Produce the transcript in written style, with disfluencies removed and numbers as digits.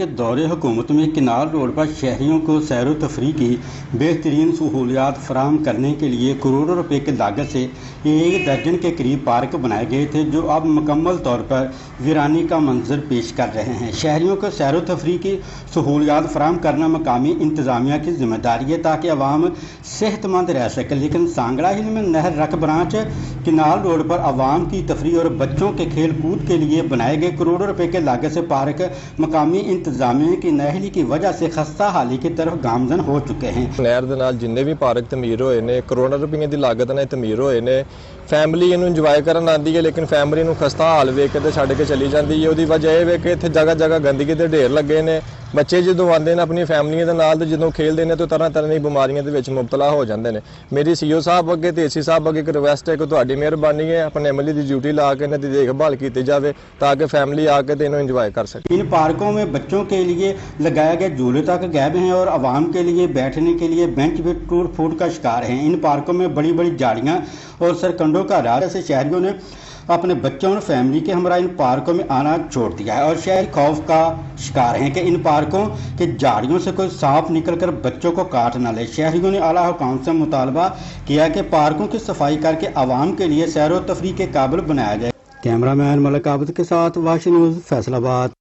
के दौरे हुकूमत में किनाल रोड पर शहरियों को सैर व तफरीह की बेहतरीन सहूलियात फराहम करने के लिए करोड़ों रुपए की लागत से 1 दर्जन के करीब पार्क बनाए गए थे, जो अब मुकम्मल तौर पर वीरानी का मंजर पेश कर रहे हैं। शहरियों को सैर व तफरीह की सहूलियात फराहम करना मकामी इंतजामिया की जिम्मेदारी है ताकि अवाम सेहतमंद रह सके, लेकिन सांगड़ा हिल में नहर रख ब्रांच किनाल रोड पर आवाम की तफरीह और बच्चों के खेल कूद के लिए बनाए गए करोड़ों रुपए के लागत से पार्क मकामी इंतजामिया की नाअहली की वजह से खस्ता हाली की तरफ गामजन हो चुके हैं। नहर दे नाल जिन्ने भी पार्क तमीर होए ने करोड़ों रुपए की लागत नाल तमीर होए ने, फैमिली इनू इंजॉय करन आती है, लेकिन फैमिली नू खस्ता हाल वेख के छड्ड के चली जाती है। उसकी वजह यह है कि इत्थे जगह जगह गंदगी के ढेर लगे ने। बच्चे जो आते हैं अपनी फैमिलियों के नाल जो खेलते हैं तो तरह तरह की बीमारियों के मुबतला हो जाते हैं। मेरी सीओ साहब अगे तो एसी साहब अगे एक रिक्वेस्ट है कि तुहाडी मेहरबानी है अपने अमली की ड्यूटी ला के इन्हां दी देखभाल की जाए ताकि फैमिली आके तो इन्हों इंजॉय कर सके। इन पार्कों में बच्चों के लिए लगाए गए झूले तक गायब हैं और आवाम के लिए बैठने के लिए बेंच भी टूट फूट का शिकार हैं। इन पार्कों में बड़ी बड़ी झाड़ियाँ और सरकंडों का राज से शहरियों ने अपने बच्चों और फैमिली के हमरा इन पार्कों में आना छोड़ दिया है और शहरी खौफ का शिकार हैं कि इन पार्कों के झाड़ियों से कोई सांप निकलकर बच्चों को काट न ले। शहरियों ने आला हुकाम से मुतालबा किया कि पार्कों की सफाई करके आवाम के लिए सैर व तफरीह के काबिल बनाया जाए। कैमरामैन मलिक आबिद के साथ वाशी न्यूज़ फैसलाबाद।